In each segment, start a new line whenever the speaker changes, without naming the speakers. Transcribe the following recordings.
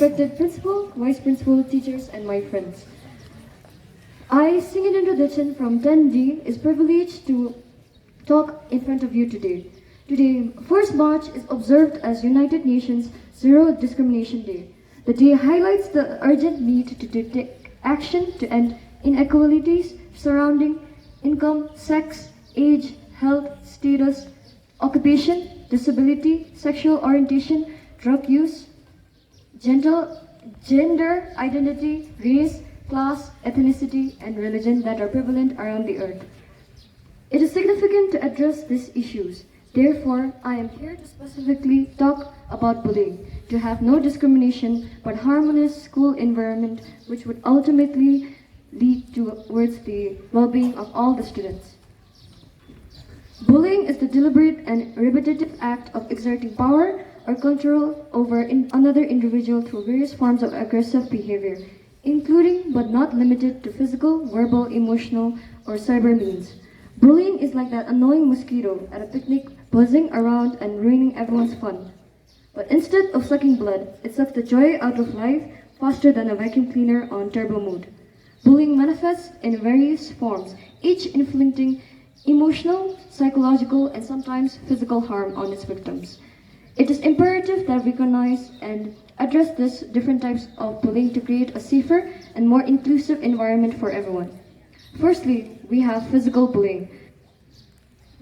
respected principal, vice principal, teachers, and my friends. I, sing an introduction from 10D, is privileged to talk in front of you today. Today, 1st March is observed as United Nations Zero Discrimination Day. The day highlights the urgent need to take action to end inequalities surrounding income, sex, age, health, status, occupation, disability, sexual orientation, drug use, gender identity, race, class, ethnicity, and religion that are prevalent around the earth. It is significant to address these issues. Therefore, I am here to specifically talk about bullying, to have no discrimination but harmonious school environment which would ultimately lead towards the well-being of all the students. Bullying is the deliberate and repetitive act of exerting power or control over another individual through various forms of aggressive behavior, including but not limited to physical, verbal, emotional, or cyber means. Bullying is like that annoying mosquito at a picnic buzzing around and ruining everyone's fun. But instead of sucking blood, it sucks the joy out of life faster than a vacuum cleaner on turbo mode. Bullying manifests in various forms, each inflicting emotional, psychological, and sometimes physical harm on its victims. It is imperative that we recognize and address these different types of bullying to create a safer and more inclusive environment for everyone. Firstly, we have physical bullying,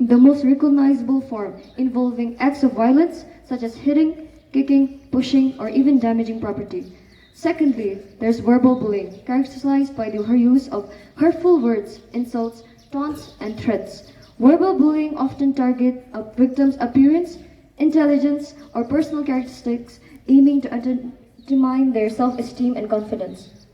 the most recognizable form involving acts of violence such as hitting, kicking, pushing, or even damaging property. Secondly, there's verbal bullying, characterized by the use of hurtful words, insults, taunts, and threats. Verbal bullying often targets a victim's appearance, intelligence, or personal characteristics, aiming to undermine their self-esteem and confidence.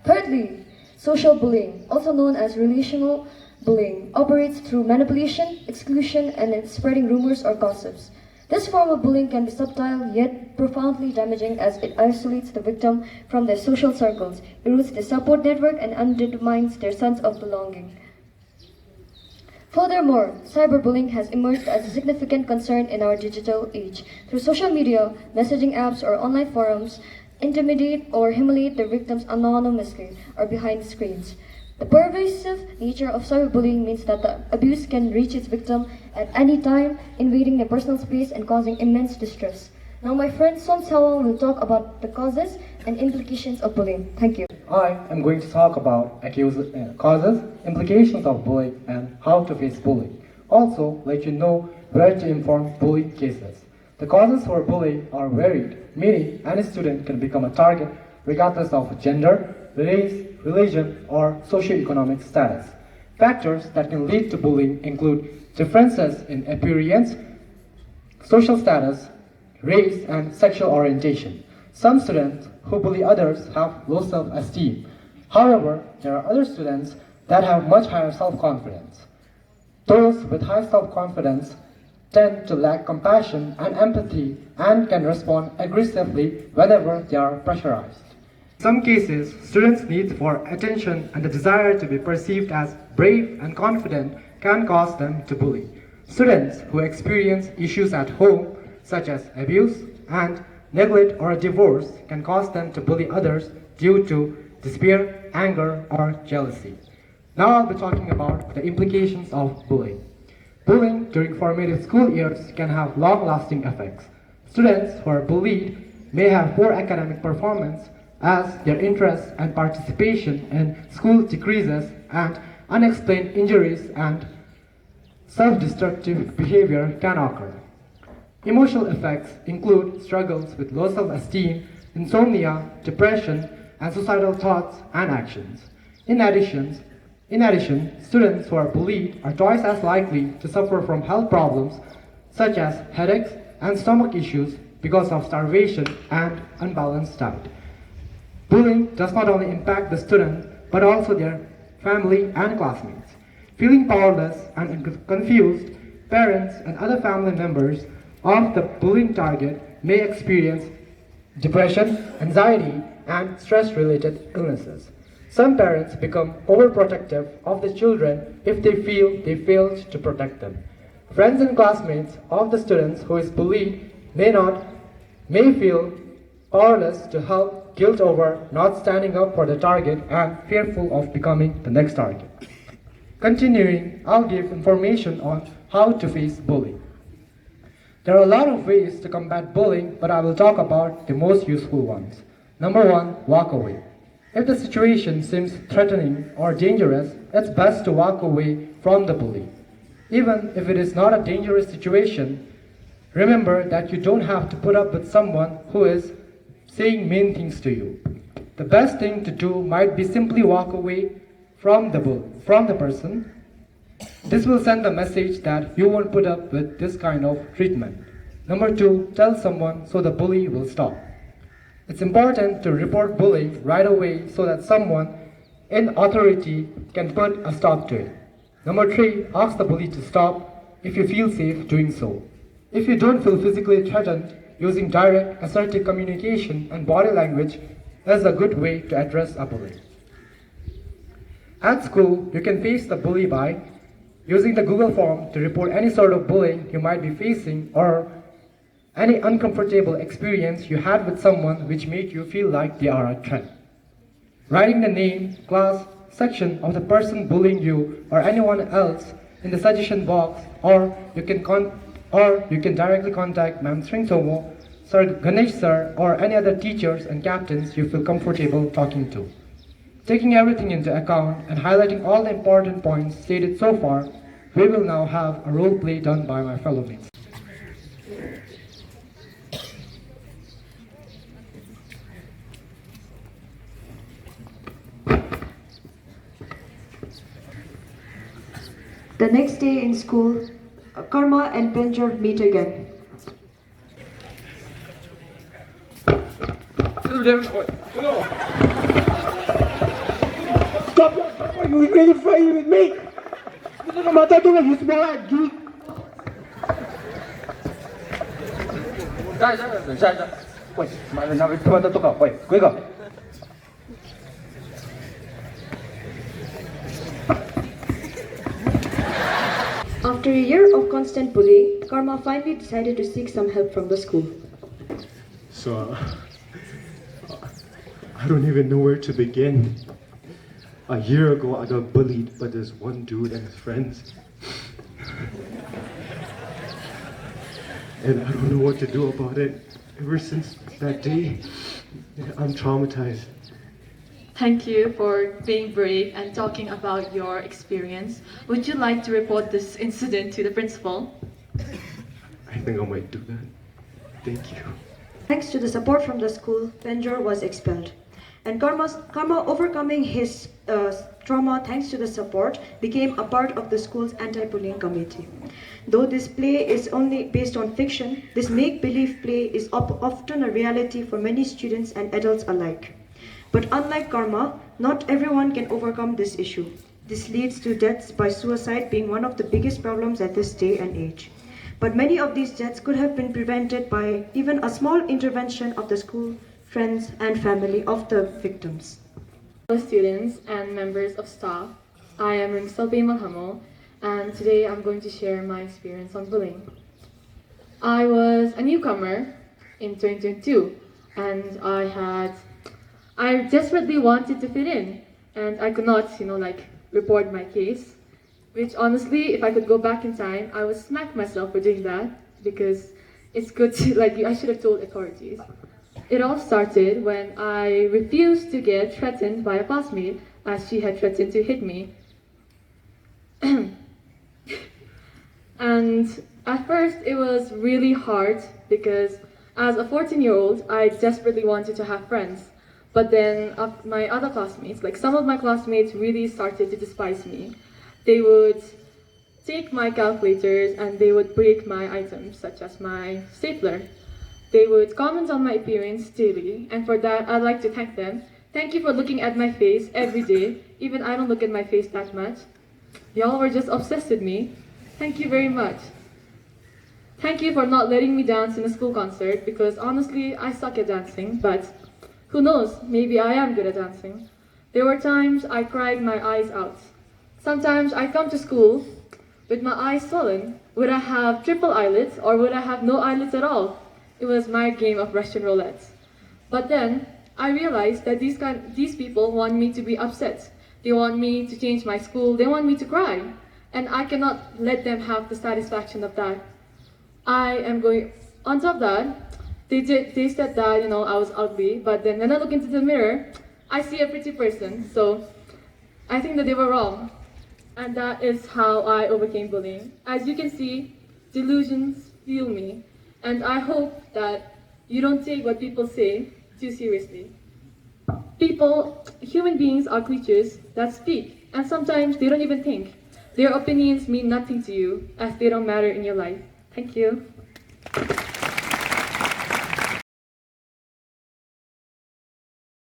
Thirdly, social bullying, also known as relational bullying, operates through manipulation, exclusion, and spreading rumors or gossips. This form of bullying can be subtle yet profoundly damaging as it isolates the victim from their social circles, erodes their support network, and undermines their sense of belonging. Furthermore, cyberbullying has emerged as a significant concern in our digital age. Through social media, messaging apps, or online forums, intimidate or humiliate their victims anonymously or behind screens. The pervasive nature of cyberbullying means that the abuse can reach its victim at any time, invading their personal space and causing immense distress. Now my friend Som Sawang will talk about the causes and implications of bullying. Thank you.
I am going to talk about causes, implications of bullying, and how to face bullying. Also, let you know where to inform bullying cases. The causes for bullying are varied, meaning any student can become a target regardless of gender, race, religion, or socioeconomic status. Factors that can lead to bullying include differences in appearance, social status, race, and sexual orientation. Some students who bully others have low self-esteem. However, there are other students that have much higher self-confidence. Those with high self-confidence tend to lack compassion and empathy and can respond aggressively whenever they are pressurized. In some cases, students' need for attention and the desire to be perceived as brave and confident can cause them to bully. Students who experience issues at home, such as abuse and neglect or a divorce, can cause them to bully others due to despair, anger, or jealousy. Now I'll be talking about the implications of bullying. Bullying during formative school years can have long-lasting effects. Students who are bullied may have poor academic performance as their interest and participation in school decreases, and unexplained injuries and self-destructive behavior can occur. Emotional effects include struggles with low self-esteem, insomnia, depression, and suicidal thoughts and actions. In addition, students who are bullied are twice as likely to suffer from health problems such as headaches and stomach issues because of starvation and unbalanced diet. Bullying does not only impact the student but also their family and classmates. Feeling powerless and confused, parents and other family members of the bullying target may experience depression, anxiety, and stress-related illnesses. Some parents become overprotective of the children if they feel they failed to protect them. Friends and classmates of the students who is bullied may feel powerless to help, guilt over not standing up for the target, and fearful of becoming the next target. Continuing, I'll give information on how to face bullying. There are a lot of ways to combat bullying, but I will talk about the most useful ones. Number one, walk away. If the situation seems threatening or dangerous, it's best to walk away from the bully. Even if it is not a dangerous situation, remember that you don't have to put up with someone who is saying mean things to you. The best thing to do might be simply walk away from the person. This will send a message that you won't put up with this kind of treatment. Number two, tell someone so the bully will stop. It's important to report bullying right away so that someone in authority can put a stop to it. Number three, ask the bully to stop if you feel safe doing so. If you don't feel physically threatened, using direct, assertive communication and body language is a good way to address a bully. At school, you can face the bully by using the Google form to report any sort of bullying you might be facing or any uncomfortable experience you had with someone which made you feel like they are a threat. Writing the name, class, section of the person bullying you or anyone else in the suggestion box, or you can directly contact Ma'am Sring Tomo, Sir Ganesh Sir, or any other teachers and captains you feel comfortable talking to. Taking everything into account and highlighting all the important points stated so far, we will now have a role play done by my fellow mates.
The next day in school, Karma and Benjor meet again.
Stop! Are you really fighting with me? Hindi na matatuloy yung mga geek. 喂，那边他妈的都搞，喂，鬼搞。
After a year of constant bullying, Karma finally decided to seek some help from the school.
So, I don't even know where to begin. A year ago, I got bullied by this one dude and his friends. And I don't know what to do about it. Ever since that day, I'm traumatized.
Thank you for being brave and talking about your experience. Would you like to report this incident to the principal?
I think I might do that. Thank you.
Thanks to the support from the school, Benjor was expelled. And Karma, overcoming his trauma thanks to the support, became a part of the school's anti-bullying committee. Though this play is only based on fiction, this make-believe play is often a reality for many students and adults alike. But unlike Karma, not everyone can overcome this issue. This leads to deaths by suicide being one of the biggest problems at this day and age. But many of these deaths could have been prevented by even a small intervention of the school, friends, and family of the victims.
Hello students and members of staff, I am Ringsalpe Malhamo, and today I'm going to share my experience on bullying. I was a newcomer in 2022, and I desperately wanted to fit in, and I could not, report my case, which honestly, if I could go back in time, I would smack myself for doing that, because it's good to, I should have told authorities. It all started when I refused to get threatened by a classmate, as she had threatened to hit me. And at first, it was really hard, because as a 14-year-old, I desperately wanted to have friends. But then my other classmates, some of my classmates really started to despise me. They would take my calculators and they would break my items, such as my stapler. They would comment on my appearance daily, and for that, I'd like to thank them. Thank you for looking at my face every day. Even I don't look at my face that much. Y'all were just obsessed with me. Thank you very much. Thank you for not letting me dance in a school concert, because honestly, I suck at dancing, but who knows, maybe I am good at dancing. There were times I cried my eyes out. Sometimes I come to school with my eyes swollen. Would I have triple eyelids or would I have no eyelids at all? It was my game of Russian roulette. But then I realized that these people want me to be upset. They want me to change my school. They want me to cry. And I cannot let them have the satisfaction of that. I am going, on top of that, they said that, I was ugly, but then when I look into the mirror, I see a pretty person. So I think that they were wrong. And that is how I overcame bullying. As you can see, delusions fuel me. And I hope that you don't take what people say too seriously. Human beings are creatures that speak, and sometimes they don't even think. Their opinions mean nothing to you, as they don't matter in your life. Thank you.